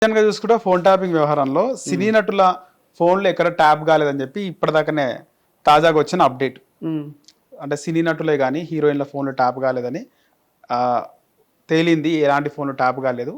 గా చూసుకుంటే phone tapping వ్యవహారంలో సినీ నటుల ఫోన్లు ఎక్కడ ట్యాప్ కాలేదని చెప్పి ఇప్పటిదాకానే తాజాగా వచ్చిన అప్డేట్. అంటే సినీ నటులే కానీ హీరోయిన్ల ఫోన్లు ట్యాప్ కాలేదని ఆ, తేలింది. ఎలాంటి ఫోన్లు ట్యాప్ కాలేదు,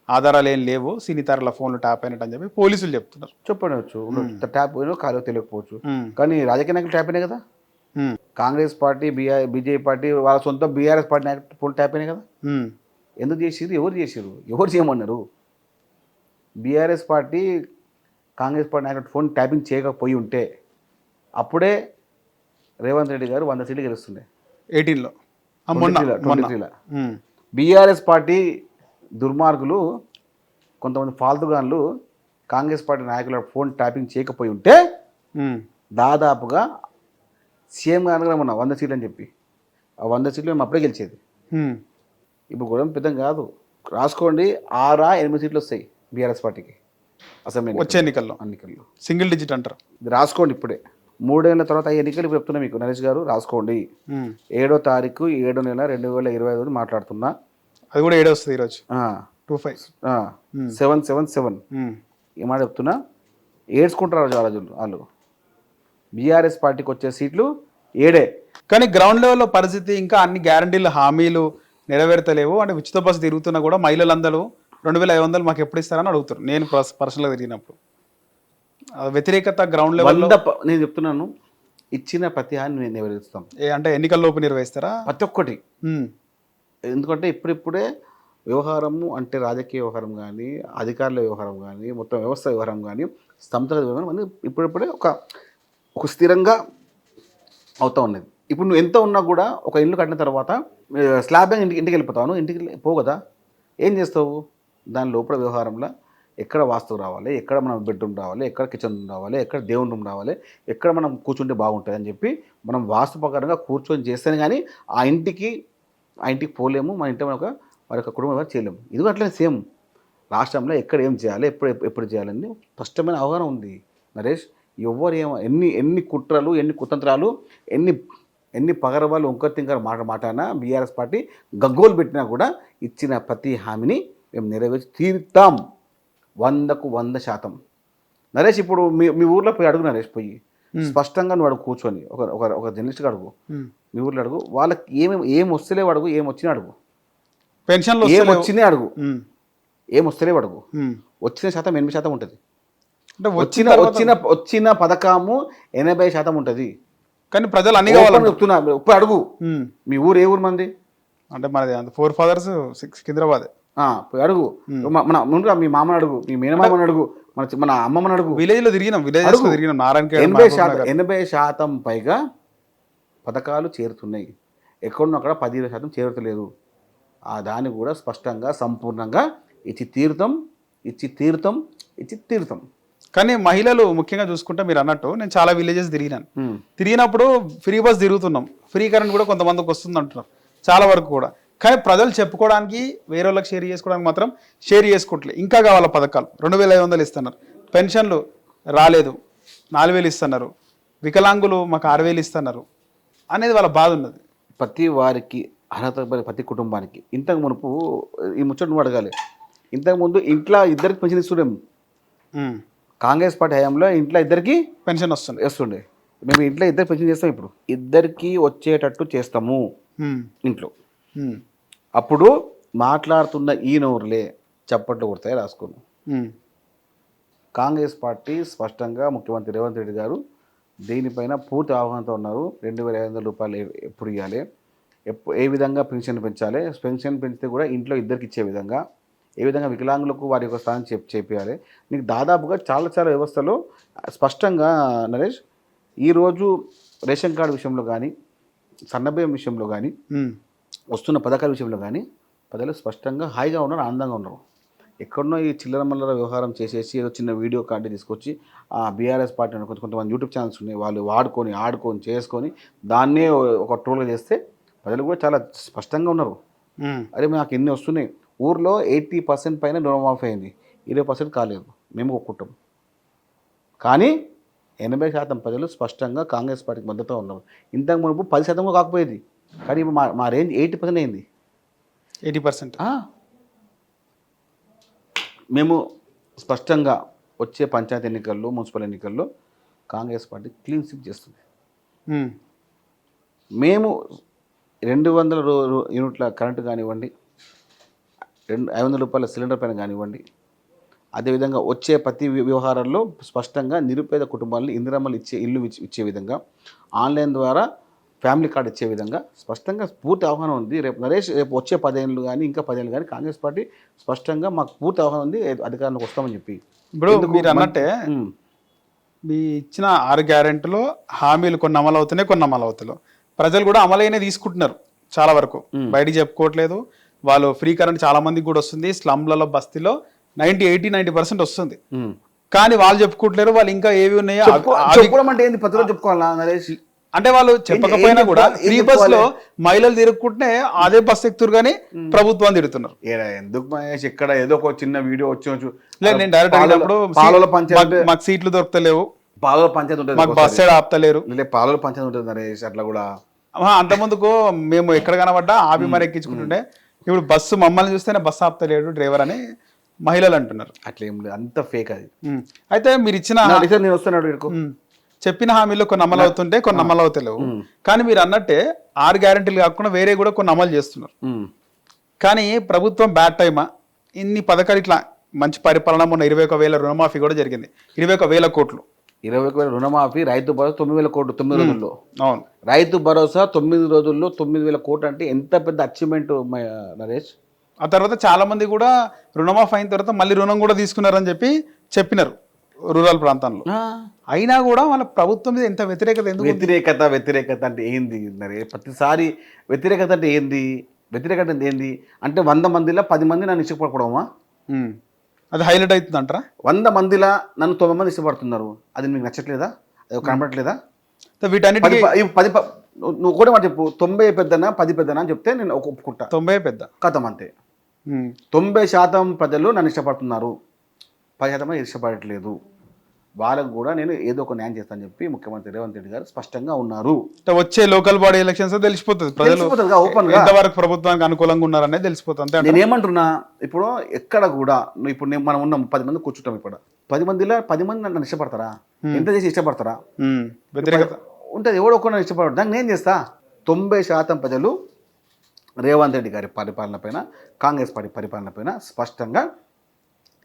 ఆధారాలు ఏం లేవు, సినీ తారల ఫోన్లు ట్యాప్ అయినట్టు అని చెప్పి పోలీసులు చెప్తున్నారు. చెప్పవచ్చు ట్యాప్ కాలో తెలియకపోవచ్చు, ఉమ్, కానీ రాజకీయ నాయకులు ట్యాప్ అయినాయి కదా. ఉమ్, కాంగ్రెస్ పార్టీ, బీజేపీ పార్టీ వాళ్ళ సొంత బీఆర్ఎస్ పార్టీ నాయకులు ఫోన్ ట్యాప్ అయినాయి కదా. ఉమ్, ఎందుకు చేసిరు, ఎవరు చేయమన్నారు? బీఆర్ఎస్ పార్టీ, కాంగ్రెస్ పార్టీ నాయకులు ఫోన్ ట్యాపింగ్ చేయకపోయి ఉంటే అప్పుడే రేవంత్ రెడ్డి గారు 100 సీట్లు గెలుస్తుండే 18లో. మొన్న 23లో. బీఆర్ఎస్ పార్టీ దుర్మార్గులు, కొంతమంది ఫాల్తుగాన్లు కాంగ్రెస్ పార్టీ నాయకుల ఫోన్ ట్యాపింగ్ చేయకపోయి ఉంటే దాదాపుగా సీఎం గారు కూడా మొన్న 100 సీట్లు అని చెప్పి ఆ 100 సీట్లు మేము అప్పుడే గెలిచేది. ఇప్పుడు కూడా పెద్ద కాదు, రాసుకోండి, 6-8 సీట్లు వస్తాయి బీఆర్ఎస్ పార్టీకి అసెంబ్లీ వచ్చే ఎన్నికల్లో సింగిల్ డిజిట్ అంటారు. ఇది రాసుకోండి, ఇప్పుడే 3 ఏళ్ళ తర్వాత ఈ ఎన్నికలు ఇప్పుడు చెప్తున్నా మీకు నరేష్ గారు, రాసుకోండి. 7వ తారీఖు 7వ నెల 2025 మాట్లాడుతున్నా. అది కూడా 7 వస్తుంది ఈరోజు 25 777 ఈ మాట చెప్తున్నా. ఏడ్చుకుంటారు వాళ్ళు. బీఆర్ఎస్ పార్టీకి వచ్చే సీట్లు 7. కానీ గ్రౌండ్ లెవెల్లో పరిస్థితి ఇంకా అన్ని గ్యారంటీలు హామీలు నెరవేర్తలేవు. అంటే ఉచిత బస్సు తిరుగుతున్నా కూడా మహిళలందరూ 2500 మాకు ఎప్పుడు ఇస్తారని అడుగుతారు. నేను పర్సనల్గా తిరిగినప్పుడు వ్యతిరేకత గ్రౌండ్ లెవెల్లో. నేను చెప్తున్నాను, ఇచ్చిన ప్రతి హామీ నేను నెరవేరుస్తాం. అంటే ఎన్నికల్లోపు నిర్వహిస్తారా ప్రతి ఒక్కటి? ఎందుకంటే ఇప్పుడిప్పుడే వ్యవహారము, అంటే రాజకీయ వ్యవహారం కానీ, అధికారుల వ్యవహారం కానీ, మొత్తం వ్యవస్థ వ్యవహారం కానీ, సంస్థల వ్యవహారం అని ఇప్పుడిప్పుడే ఒక స్థిరంగా అవుతూ ఉన్నది. ఇప్పుడు నువ్వు ఎంత ఉన్నా కూడా ఒక ఇల్లు కట్టిన తర్వాత స్లాబ్ ఇంటికి వెళ్ళిపోతావు, ఇంటికి పోవు కదా. ఏం చేస్తావు? దాని లోపల వ్యవహారంలో ఎక్కడ వాస్తువు రావాలి, ఎక్కడ మనం బెడ్రూమ్ రావాలి, ఎక్కడ కిచెన్ రూమ్ రావాలి, ఎక్కడ దేవుని రూమ్ రావాలి, ఎక్కడ మనం కూర్చుంటే బాగుంటుంది అని చెప్పి మనం వాస్తు ప్రకారంగా కూర్చొని చేస్తేనే కానీ ఆ ఇంటికి పోలేము. మన ఇంటి వారి యొక్క కుటుంబం ఎవరు చేయలేము. ఇది అట్లనే సేమ్ రాష్ట్రంలో ఎక్కడ ఏం చేయాలి, ఎప్పుడు చేయాలని స్పష్టమైన అవగాహన ఉంది నరేష్. ఎవరు ఎన్ని కుట్రలు, ఎన్ని కుతంత్రాలు, ఎన్ని పగరవాళ్ళు ఒంకర్ మాటనా బీఆర్ఎస్ పార్టీ గగ్గోలు పెట్టినా కూడా ఇచ్చిన ప్రతి హామీని మేము నెరవేర్చి తీరుతాం 100కు 100%. నరేష్, ఇప్పుడు మీ ఊర్లో పోయి అడుగు నరేష్, పోయి స్పష్టంగా నువ్వు అడుగు, కూర్చొని ఒక జర్నలిస్ట్గా అడుగు, మీ ఊర్లో అడుగు, వాళ్ళకి ఏం వస్తలేవు అడుగు, ఏం వచ్చినా అడుగు, పెన్షన్లు ఏం వచ్చినాయి అడుగు, ఏం వస్తలేవు అడుగు. వచ్చిన శాతం 80% ఉంటుంది. వచ్చిన పథకము 80% ఉంటుంది. కానీ ప్రజలు అన్ని చెప్తున్నా, ఇప్పుడు అడుగు. మీ ఊరు ఏ ఊరు మంది? అంటే మనది 4 ఫాదర్స్ 6 సికింద్రాబాద్. పోయి అడుగు. మన ముందుగా మీ మామని అడుగు, మీ మేనమామని అడుగు, మన అమ్మమ్మని అడుగు. విలేజ్ లో తిరిగినాం 80% పైగా పథకాలు చేరుతున్నాయి. ఎక్కడున్నా అక్కడ 15% చేరుతలేదు. ఆ దాన్ని కూడా స్పష్టంగా సంపూర్ణంగా ఇచ్చి తీరుతాం. కానీ మహిళలు ముఖ్యంగా చూసుకుంటే మీరు అన్నట్టు నేను చాలా విలేజెస్ తిరిగినప్పుడు ఫ్రీ బస్ తిరుగుతున్నాం, ఫ్రీ కరెంట్ కూడా కొంతమందికి వస్తుంది అంటున్నారు చాలా వరకు కూడా. కానీ ప్రజలు చెప్పుకోవడానికి, వేరే వాళ్ళకి షేర్ చేసుకోవడానికి మాత్రం షేర్ చేసుకోవట్లేదు. ఇంకా కావాల పథకాలు. 2500 ఇస్తున్నారు, పెన్షన్లు రాలేదు, 4000 ఇస్తున్నారు, వికలాంగులు మాకు 6000 ఇస్తున్నారు అనేది వాళ్ళ బాధ ఉన్నది. ప్రతి వారికి అర్హత ప్రతి కుటుంబానికి. ఇంతకు మునుపు ఈ ముచ్చట నువ్వు అడగాలి, ఇంతకుముందు ఇంట్లో ఇద్దరికి పెన్షన్ ఇస్తుండేము. కాంగ్రెస్ పార్టీ హయాంలో ఇంట్లో ఇద్దరికి పెన్షన్ వస్తుండే. మేము ఇంట్లో ఇద్దరు పెన్షన్ చేస్తాం, ఇప్పుడు ఇద్దరికి వచ్చేటట్టు చేస్తాము ఇంట్లో. అప్పుడు మాట్లాడుతున్న ఈ నోరులే చప్పట్లు కొడతాయి, రాసుకున్నాం. కాంగ్రెస్ పార్టీ స్పష్టంగా ముఖ్యమంత్రి రేవంత్ రెడ్డి గారు దీనిపైన పూర్తి అవగాహనతో ఉన్నారు. 2500 రూపాయలు ఎప్పుడు ఇవ్వాలి, ఏ విధంగా పెన్షన్ పెంచాలి, పెన్షన్ పెంచితే కూడా ఇంట్లో ఇద్దరికి ఇచ్చే విధంగా, ఏ విధంగా వికలాంగులకు వారి యొక్క స్థానం చేపియాలి. నీకు దాదాపుగా చాలా వ్యవస్థలో స్పష్టంగా నరేష్, ఈరోజు రేషన్ కార్డు విషయంలో కానీ, సన్నబియ్యం విషయంలో కానీ, వస్తున్న పథకాల విషయంలో కానీ ప్రజలు స్పష్టంగా హాయిగా ఉన్నారు, ఆనందంగా ఉన్నారు. ఎక్కడనో ఈ చిల్లర మల్లర వ్యవహారం చేసేసి ఏదో చిన్న వీడియో కార్డు తీసుకొచ్చి బీఆర్ఎస్ పార్టీ కొంతమంది యూట్యూబ్ ఛానల్స్ ఉన్నాయి, వాళ్ళు ఆడుకొని చేసుకొని దాన్నే ఒక ట్రోల్గా చేస్తే ప్రజలు కూడా చాలా స్పష్టంగా ఉన్నారు. అరే నాకు ఎన్ని వస్తున్నాయి, ఊర్లో 80% పైన రుణమాఫీ అయింది, 20% కాలేదు, మేము ఒప్పుకుంటాం. కానీ 80% ప్రజలు స్పష్టంగా కాంగ్రెస్ పార్టీకి మద్దతుగా ఉన్నారు. ఇంతకు మునుపు 10% కాకపోయేది, కానీ మా రేంజ్ 80% అయింది. 80% మేము స్పష్టంగా వచ్చే పంచాయతీ ఎన్నికల్లో, మున్సిపల్ ఎన్నికల్లో కాంగ్రెస్ పార్టీ క్లీన్ స్వీప్ చేస్తుంది. మేము 200 యూనిట్ల కరెంటు కానివ్వండి, 500 రూపాయల సిలిండర్ పైన కానివ్వండి, అదేవిధంగా వచ్చే ప్రతి వ్యవహారాల్లో స్పష్టంగా నిరుపేద కుటుంబాలను ఇందిరమ్మలు ఇల్లు ఇచ్చే విధంగా, ఆన్లైన్ ద్వారా ఫ్యామిలీ కార్డు ఇచ్చే విధంగా స్పష్టంగా పూర్తి అవగాహన ఉంది. రేపు నరేష్ రేపు వచ్చే 10 ఏళ్ళు కానీ ఇంకా 10 ఏళ్ళు కానీ కాంగ్రెస్ పార్టీ స్పష్టంగా మాకు పూర్తి అవగాహన ఉంది, అధికారంలోకి వస్తామని చెప్పి. ఇప్పుడు మీరు అన్నట్టే మీ ఇచ్చిన 6 గ్యారెంటీలో హామీలు కొన్ని అమలు అవుతున్నాయి, కొన్ని అమలు అవుతలేవు. ప్రజలు కూడా అమలైనే తీసుకుంటున్నారు చాలా వరకు, బయటికి చెప్పుకోవట్లేదు. వాళ్ళు ఫ్రీ కరెంట్ చాలా మందికి కూడా వస్తుంది, స్లమ్లలో బస్తీలో 80-90% వస్తుంది. కానీ వాళ్ళు చెప్పుకుంటలేరు, వాళ్ళు ఇంకా ఏవి ఉన్నాయో చెప్పుకోవాలా నరేష్? అంటే వాళ్ళు చెప్పకపోయినా కూడా ఫ్రీ బస్ లో మహిళలు తిరుగుకుంటే అదే బస్ ఎక్కుతారు కానీ ప్రభుత్వాన్ని తిడుతున్నారు. ఎందుకు మహేష్, ఇక్కడ ఏదో ఒక చిన్న వీడియో వచ్చి లేదు, నేను డైరెక్ట్ అడిగినప్పుడు మాకు సీట్లు దొరకలేవు, పాలల పంచాయతీ ఉంటుంది, మాకు బస్ సైడ్ ఆపుతలేరు, పాలల పంచాయతీ ఉంటుంది నరేష్. అట్లా కూడా అంత ముందుకు మేము ఎక్కడ కనబడ్డా ఆపి మరి ఎక్కించుకుంటుండే, ఇప్పుడు బస్సు మమ్మల్ని చూస్తేనే బస్సు ఆపుతలేడు డ్రైవర్ అని మహిళలు అంటున్నారు. అట్లా ఏం లేదు, అంత ఫేక్ అది. అయితే మీరు ఇచ్చిన నేను వస్తున్నాడు చెప్పిన హామీలో కొన్ని అమలు అవుతుంటే కొన్ని అమలు అవుతలేవు. కానీ మీరు అన్నట్టే 6 గ్యారెంటీలు కాకుండా వేరే కూడా కొన్ని అమలు చేస్తున్నారు. కానీ ప్రభుత్వం బ్యాడ్ టైమా? ఇన్ని పథకాలు ఇట్లా మంచి పరిపాలన, మొన్న 21,000 రుణమాఫీ కూడా జరిగింది, 21,000 కోట్లు. 21,000 రుణమాఫీ, రైతు భరోసా 9,000 కోట్లు 9 రోజుల్లో. అవును, రైతు భరోసా 9 రోజుల్లో 9,000 కోట్లు అంటే ఎంత పెద్ద అచీవ్మెంట్ నరేష్. ఆ తర్వాత చాలా మంది కూడా రుణమాఫీ అయిన తర్వాత మళ్ళీ రుణం కూడా తీసుకున్నారని చెప్పినారు రూరల్ ప్రాంతాల్లో. అయినా కూడా వాళ్ళ ప్రభుత్వం మీద ఎంత వ్యతిరేకత? ఎందుకు వ్యతిరేకత అంటే ఏంది నరేష్? ప్రతిసారి వ్యతిరేకత అంటే ఏంది? వ్యతిరేకత అంటే ఏంది అంటే 100 మందిలో 10 మంది నన్ను ఇష్టపడకూడమా? అది హైలైట్ అవుతుంది అంటారా? 100 మందిలో నన్ను 9 మంది ఇష్టపడుతున్నారు, అది మీకు నచ్చట్లేదా? అది కనబడట్లేదా? వీటన్నిటికీ నువ్వు కూడా మాట చెప్పు, 90 పెద్దనా 10 పెద్దనా అని చెప్తే నేను ఒప్పుకుంటా. 90 పెద్ద కథం అంతే. 90% ప్రజలు నన్ను ఇష్టపడుతున్నారు, 10% ఇష్టపడట్లేదు. వాళ్ళకు కూడా నేను ఏదో ఒక న్యాయం చేస్తానని చెప్పి ముఖ్యమంత్రి రేవంత్ రెడ్డి గారు స్పష్టంగా ఉన్నారు. వచ్చే లోకల్ బాడీ ఎలక్షన్స్ తెలిసిపోతుంది ప్రజలు ఎంతవరకు ప్రభుత్వానికి అనుకూలంగా ఉన్నారనేది తెలిసిపోతుంది. నేను ఏమంటున్నా, ఇప్పుడు ఎక్కడ కూడా ఇప్పుడు మనం ఉన్నాం 10 మంది కూర్చుంటాం, ఇప్పుడు 10 మందిలో 10 మంది నన్ను ఇష్టపడతారా? ఎంత చేసి ఇష్టపడతారా? వ్యతిరేకత ఉంటుంది, ఎవడో ఒకరు నన్ను ఇష్టపడరు. దానికి నేను చేస్తా. 90% ప్రజలు రేవంత్ రెడ్డి గారి పరిపాలన పైన, కాంగ్రెస్ పార్టీ పరిపాలన పైన స్పష్టంగా,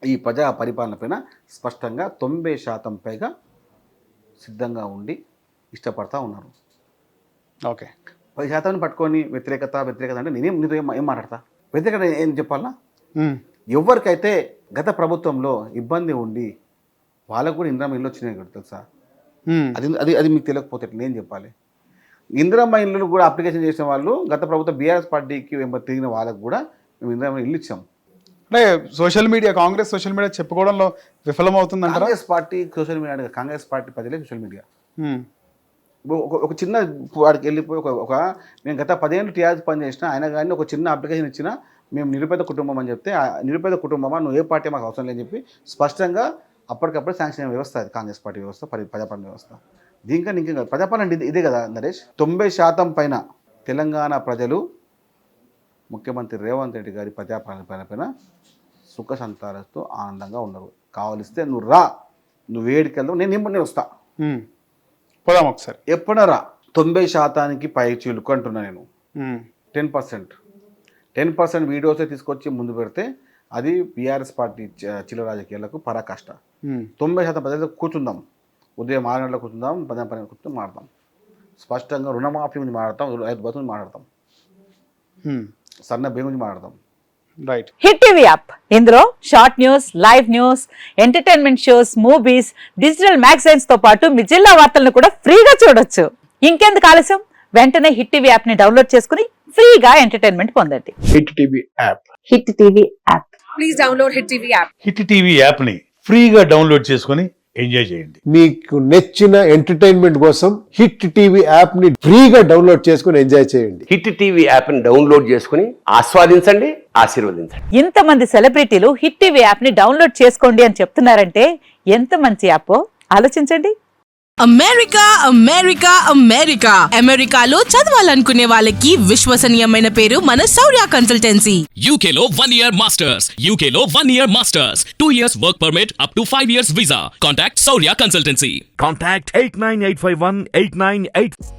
ఈ ప్రజా పరిపాలన పైన స్పష్టంగా 90% పైగా సిద్ధంగా ఉండి ఇష్టపడతా ఉన్నారు. ఓకే, 10% పట్టుకొని వ్యతిరేకత అంటే నేనేం నీతో ఏం మాట్లాడతా? వ్యతిరేకత ఏం చెప్పాలా? ఎవరికైతే గత ప్రభుత్వంలో ఇబ్బంది ఉండి వాళ్ళకు కూడా ఇందిరమ్మ ఇల్లు వచ్చినాయి కూడా తెలుసా? అది మీకు తెలియకపోతే నేను చెప్పాలి. ఇందిరమ్మ ఇల్లు కూడా అప్లికేషన్ చేసిన వాళ్ళు గత ప్రభుత్వం బీఆర్ఎస్ పార్టీకి తిరిగిన వాళ్ళకు కూడా మేము ఇందిరమ్మ ఇల్లు ఇచ్చాం. అంటే social media, Congress social media చెప్పుకోవడంలో విఫలమవుతుంది అంటారా? Congress party social media, Congress party ప్రజలే సోషల్ మీడియా. ఒక చిన్న వాడికి వెళ్ళిపోయి మేము గత 10 ఏళ్ళు టీఆర్ఎస్ పని చేసినా ఆయన కానీ ఒక చిన్న అప్లికేషన్ ఇచ్చినా మేము నిరుపేద కుటుంబం అని చెప్తే, నిరుపేద కుటుంబమా నువ్వు ఏ పార్టీ మాకు అవసరం లేని చెప్పి స్పష్టంగా అప్పటికప్పుడు శాంక్షన్ అయిన వ్యవస్థ అది కాంగ్రెస్ పార్టీ వ్యవస్థ, ప్రజాపాలన వ్యవస్థ. దీనికన్నా ఇంకేం కాదు, ప్రజాపాలన ఇదే కదా నరేష్. 90% పైన తెలంగాణ ప్రజలు ముఖ్యమంత్రి రేవంత్ రెడ్డి గారి ప్రజాపాలన పైన సుఖ సంతాలతో ఆనందంగా ఉన్నారు. కావలిస్తే నువ్వు రా, నువ్వు వేడికెళ్దావు, నేను వస్తా, పోదాం ఒకసారి. ఎప్పుడైనా రా. 90% పై చిలుకు అంటున్నా నేను. 10% వీడియోసే తీసుకొచ్చి ముందు పెడితే అది బీఆర్ఎస్ పార్టీ చిల్ల రాజకీయాలకు పరాకాష్ట. 90% ప్రజలకు కూర్చుందాం, ఉదయం 6 గంటలకు కూర్చుందాం, 10 కూర్చుందాం, మాట్లాడతాం. స్పష్టంగా రుణమాఫీ గురించి మాట్లాడతాం, రైతు బస్సు గురించి మాట్లాడతాం, సన్న బియ్యం గురించి మాట్లాడతాం. రైట్. హిట్ టీవీ యాప్, ఇందులో short news, live news, entertainment shows, movies, digital magazines తో పాటు మీ జిల్లా వార్తలను కూడా ఫ్రీగా చూడొచ్చు. ఇంకెందుకు ఆలస్యం, వెంటనే హిట్ టీవీ యాప్ ని డౌన్లోడ్ చేసుకుని ఫ్రీగా ఎంటర్టైన్మెంట్ పొందండి. Hit TV app. Hit TV app. Please download hit TV app. Hit TV app ని ఫ్రీగా డౌన్లోడ్ చేసుకొని ఎంజాయ్ చేయండి. మీకు నచ్చిన ఎంటర్టైన్మెంట్ కోసం హిట్ టీవీ యాప్ ని ఫ్రీగా డౌన్లోడ్ చేసుకుని ఎంజాయ్ చేయండి. హిట్ టీవీ యాప్ ని డౌన్లోడ్ చేసుకుని ఆస్వాదించండి, ఆశీర్వదించండి. ఇంతమంది సెలబ్రిటీలు హిట్ టీవీ యాప్ ని డౌన్లోడ్ చేసుకోండి అని చెప్తున్నారంటే ఎంత మంచి యాప్ ఆలోచించండి. అమెరికా అమెరికా అమెరికా అమెరికాలో చదవాలనుకునే వాళ్ళకి విశ్వసనీయమైన పేరు మన శౌర్య కన్సల్టెన్సీ. UK లో 1 year masters. UK లో 1 year masters. 2 years work permit up to 5 years visa. Contact Saurya Consultancy. Contact 89851 898.